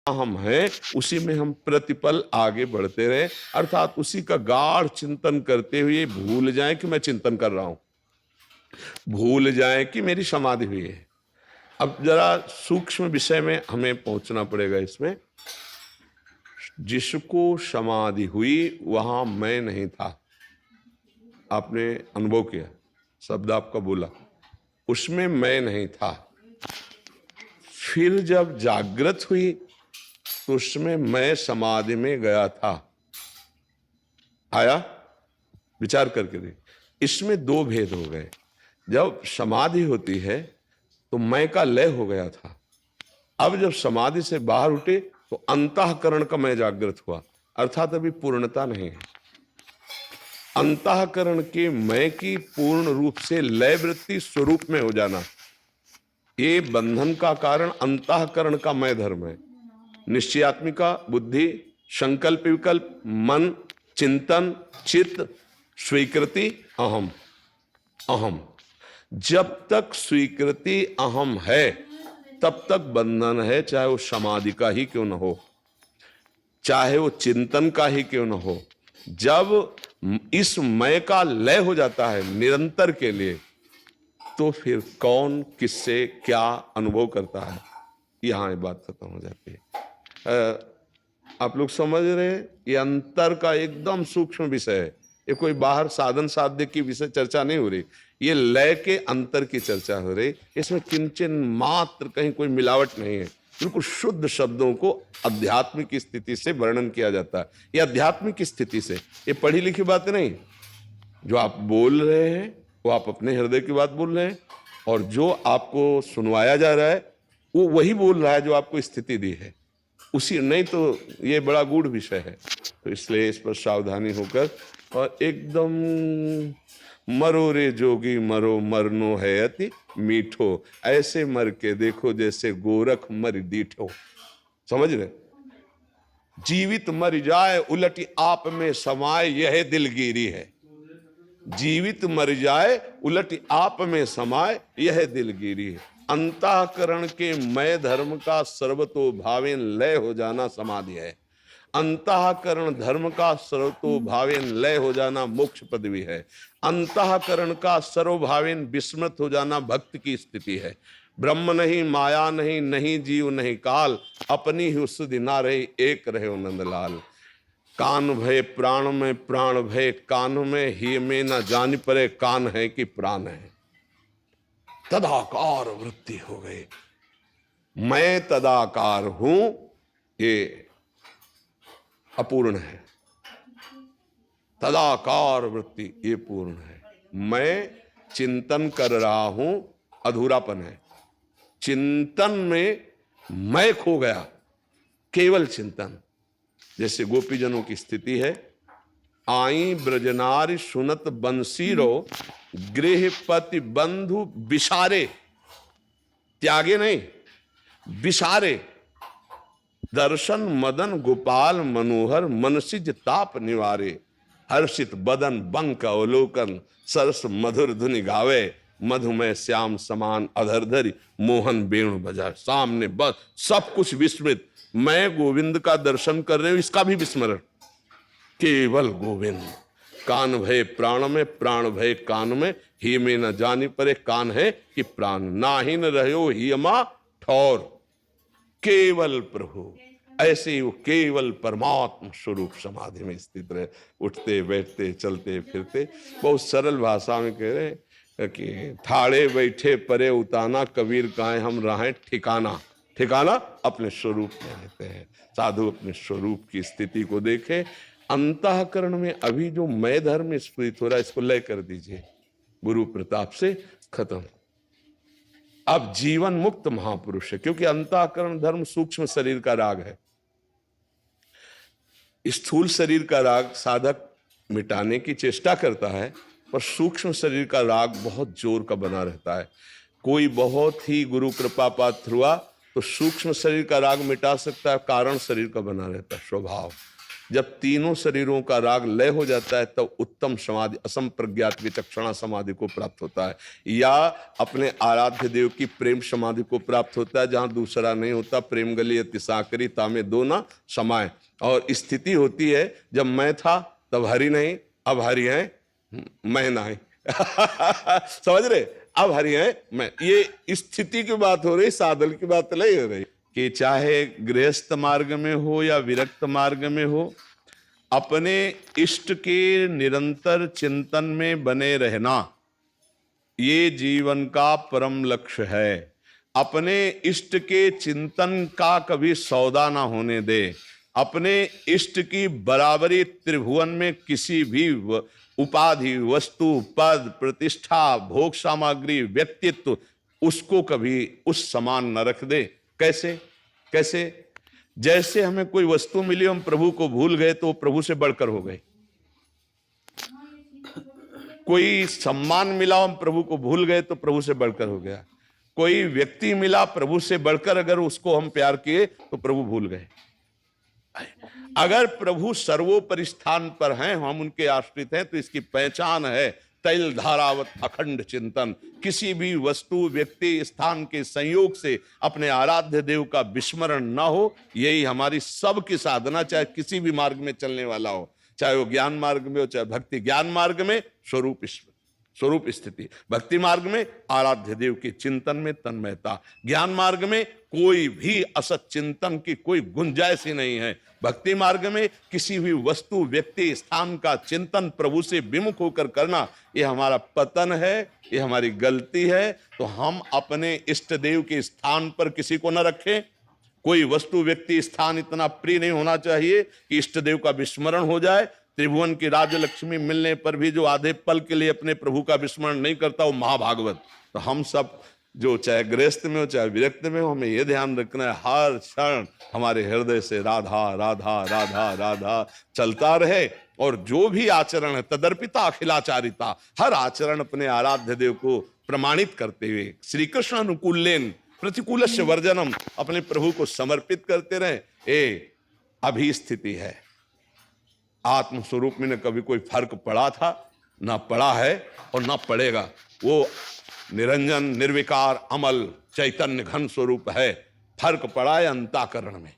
हम हैं उसी में हम प्रतिपल आगे बढ़ते रहे, अर्थात उसी का गाढ़ चिंतन करते हुए भूल जाएं कि मैं चिंतन कर रहा हूं, भूल जाएं कि मेरी समाधि हुई है। अब जरा सूक्ष्म विषय में हमें पहुंचना पड़ेगा। इसमें जिसको समाधि हुई वहां मैं नहीं था, आपने अनुभव किया, शब्द आपका बोला, उसमें मैं नहीं था। फिर जब जागृत हुई तो उसमें मैं समाधि में गया था। आया? विचार करके देख। इसमें दो भेद हो गए। जब समाधि होती है तो मैं का लय हो गया था। अब जब समाधि से बाहर उठे तो अंतःकरण का मैं जागृत हुआ, अर्थात अभी पूर्णता नहीं है। अंतःकरण के मैं की पूर्ण रूप से लय वृत्ति स्वरूप में हो जाना, ये बंधन का कारण अंतःकरण का मैं धर्म है। निश्चयात्मिका बुद्धि, संकल्प विकल्प, मन, चिंतन, चित्त, स्वीकृति, अहम। अहम जब तक स्वीकृति अहम है तब तक बंधन है, चाहे वो समाधि का ही क्यों न हो, चाहे वो चिंतन का ही क्यों न हो। जब इस मैं का लय हो जाता है निरंतर के लिए, तो फिर कौन किससे क्या अनुभव करता है, यहां ये बात खत्म हो जाती है। आप लोग समझ रहे हैं? ये अंतर का एकदम सूक्ष्म विषय है। ये कोई बाहर साधन साध्य की विषय चर्चा नहीं हो रही, ये लय के अंतर की चर्चा हो रही। इसमें किंचन मात्र कहीं कोई मिलावट नहीं है, बिल्कुल शुद्ध शब्दों को आध्यात्मिक स्थिति से वर्णन किया जाता है। ये आध्यात्मिक स्थिति से, ये पढ़ी लिखी बात नहीं। जो आप बोल रहे हैं वो आप अपने हृदय की बात बोल रहे हैं, और जो आपको सुनवाया जा रहा है वो वही बोल रहा है जो आपको स्थिति दी है उसी। नहीं तो ये बड़ा गूढ़ विषय है, तो इसलिए इस पर सावधानी होकर, और एकदम मरो रे जोगी मरो मरनो है अति मीठो, ऐसे मर के देखो जैसे गोरख मर दीठो। समझ रहे? जीवित मर जाए उलटी आप में समाए, यह दिलगिरी है। जीवित मर जाए उलटी आप में समाए, यह दिलगिरी है। अंतःकरण के मैं धर्म का सर्वतो भावेन लय हो जाना समाधि है। अंतःकरण धर्म का सर्वतो भावेन लय हो जाना मोक्ष पदवी है। अंतःकरण का सर्वभावेन विस्मृत हो जाना भक्त की स्थिति है। ब्रह्म नहीं, माया नहीं, नहीं जीव नहीं काल, अपनी ही सुधि ना रही, एक रहे हो नंदलाल। कान भय प्राण में, प्राण भय कान में, ही में न जान परे कान है कि प्राण है। तदाकार वृत्ति हो गई, मैं तदाकार हूं, ये अपूर्ण है। तदाकार वृत्ति ये पूर्ण है। मैं चिंतन कर रहा हूं, अधूरापन है। चिंतन में मैं खो गया, केवल चिंतन। जैसे गोपीजनों की स्थिति है, आई ब्रजनारी सुनत बंसीरो, गृहपति बंधु विसारे, त्यागे नहीं, विसारे। दर्शन मदन गोपाल मनोहर, मनसिज ताप निवारे। हर्षित बदन बंक अवलोकन, सरस मधुर धुनि गावे। मधुमय श्याम समान अधरधरी, मोहन वेणु बजा। सामने बस सब कुछ विस्मृत, मैं गोविंद का दर्शन कर रहे हूं, इसका भी विस्मरण, केवल गोविंद। कान भय प्राण में, प्राण भय कान में, ही में न जानी परे कान है कि प्राण। नाहि न रहो ही अमा ठौर, केवल प्रभु। ऐसे ही वो केवल परमात्मा स्वरूप समाधि में स्थित रहे, उठते बैठते चलते फिरते। बहुत सरल भाषा में कह रहे कि ठाड़े बैठे परे उताना, कबीर कहे हम रहें ठिकाना। ठिकाना अपने स्वरूप में रहते हैं। साधु अपने स्वरूप की स्थिति को देखे। अंतःकरण में अभी जो मैं धर्म स्फुरित हो रहा है, इसको लय कर दीजिए, गुरु प्रताप से खत्म। अब जीवन मुक्त महापुरुष है, क्योंकि अंतःकरण धर्म सूक्ष्म शरीर का राग है। स्थूल शरीर का राग साधक मिटाने की चेष्टा करता है, पर सूक्ष्म शरीर का राग बहुत जोर का बना रहता है। कोई बहुत ही गुरु कृपा पात्र हुआ तो सूक्ष्म शरीर का राग मिटा सकता है, कारण शरीर का बना रहता है, स्वभाव। जब तीनों शरीरों का राग लय हो जाता है तब उत्तम समाधि असंप्रज्ञात विचक्षणा समाधि को प्राप्त होता है, या अपने आराध्य देव की प्रेम समाधि को प्राप्त होता है, जहां दूसरा नहीं होता। प्रेम गली अति साकरी तामे दो ना समाये। और स्थिति होती है जब मैं था तब हरि नहीं, अब हरि है मैं नहीं। समझ रहे? अब हरि है मैं। ये स्थिति की बात हो रही, साधन की बात नहीं हो रही। कि चाहे गृहस्थ मार्ग में हो या विरक्त मार्ग में हो, अपने इष्ट के निरंतर चिंतन में बने रहना ये जीवन का परम लक्ष्य है। अपने इष्ट के चिंतन का कभी सौदा ना होने दे। अपने इष्ट की बराबरी त्रिभुवन में किसी भी उपाधि, वस्तु, पद, प्रतिष्ठा, भोग सामग्री, व्यक्तित्व, उसको कभी उस समान न रख दे। कैसे? कैसे? जैसे हमें कोई वस्तु मिली, हम प्रभु को भूल गए तो प्रभु से बढ़कर हो गए। कोई सम्मान मिला, हम प्रभु को भूल गए तो प्रभु से बढ़कर हो गया। कोई व्यक्ति मिला प्रभु से बढ़कर, अगर उसको हम प्यार किए तो प्रभु भूल गए। अगर प्रभु सर्वोपरि स्थान पर हैं, हम उनके आश्रित हैं, तो इसकी पहचान है तैल धारावत अखंड चिंतन। किसी भी वस्तु, व्यक्ति, स्थान के संयोग से अपने आराध्य देव का विस्मरण न हो, यही हमारी सबकी साधना, चाहे किसी भी मार्ग में चलने वाला हो, चाहे वो ज्ञान मार्ग में हो, चाहे भक्ति। ज्ञान मार्ग में स्वरूप स्थिति, भक्ति मार्ग में आराध्य देव के चिंतन में तन्मयता, ज्ञान मार्ग में कोई भी असत चिंतन की कोई गुंजाइश ही नहीं है। भक्ति मार्ग में किसी भी वस्तु, व्यक्ति, स्थान का चिंतन प्रभु से विमुख होकर करना, ये हमारा पतन है, ये हमारी गलती है। तो हम अपने इष्ट देव के स्थान पर किसी को न रखें। कोई वस्तु, व्यक्ति, स्थान इतना प्रिय नहीं होना चाहिए कि इष्ट देव का विस्मरण हो जाए। त्रिभुवन की राज्य लक्ष्मी मिलने पर भी जो आधे पल के लिए अपने प्रभु का विस्मरण नहीं करता, वो महाभागवत। तो हम सब जो चाहे गृहस्थ में हो चाहे विरक्त में हो, हमें यह ध्यान रखना है हर क्षण हमारे हृदय से राधा राधा राधा राधा चलता रहे। और जो भी आचरण है तदर्पिता अखिलाचारिता, हर आचरण अपने आराध्य देव को प्रमाणित करते हुए श्री कृष्ण अनुकूलेन प्रतिकूलस्य वर्जनम, अपने प्रभु को समर्पित करते रहे। ये अभी स्थिति है। आत्मस्वरूप में न कभी कोई फर्क पड़ा था, ना पड़ा है और ना पड़ेगा। वो निरंजन, निर्विकार, अमल, चैतन्य घन स्वरूप है। फर्क पड़ा है अंतःकरण में।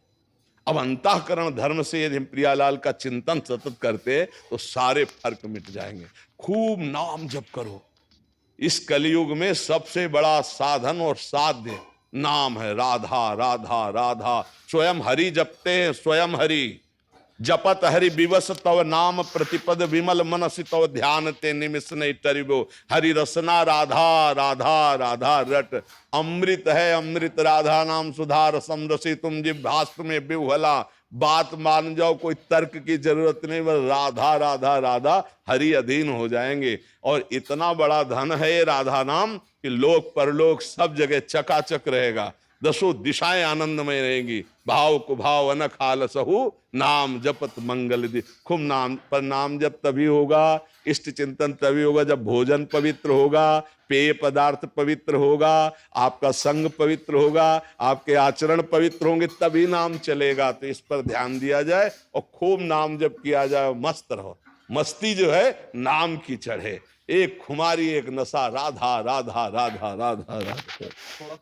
अब अंतःकरण धर्म से यदि हम प्रियालाल का चिंतन सतत करते तो सारे फर्क मिट जाएंगे। खूब नाम जप करो। इस कलयुग में सबसे बड़ा साधन और साध्य नाम है। राधा राधा राधा, स्वयं हरि जपते हैं, स्वयं हरि जपत हरि विवश तव नाम प्रतिपद, विमल मनसि तव ध्यान ते निमिष नहीं टरिबो। हरि रसना राधा राधा राधा रट, अमृत है अमृत राधा नाम सुधा रसम रसी, तुम जिह्वास्त्र में बिहुला। बात मान जाओ, कोई तर्क की जरूरत नहीं, बस राधा राधा राधा, हरि अधीन हो जाएंगे। और इतना बड़ा धन है राधा नाम कि लोक परलोक सब जगह चकाचक रहेगा। दसों दिशाएं आनंदमय रहेंगी। भाव को भाव अनख आलसहु, नाम जपत मंगल दी। खूब नाम पर नाम जप तभी होगा, इष्ट चिंतन तभी होगा जब भोजन पवित्र होगा, पेय पदार्थ पवित्र होगा, आपका संग पवित्र होगा, आपके आचरण पवित्र होंगे, तभी नाम चलेगा। तो इस पर ध्यान दिया जाए और खूब नाम जप किया जाए, मस्त रहो। मस्ती जो है नाम की चढ़े। एक खुमारी, एक नशा, राधा राधा राधा राधा राधा।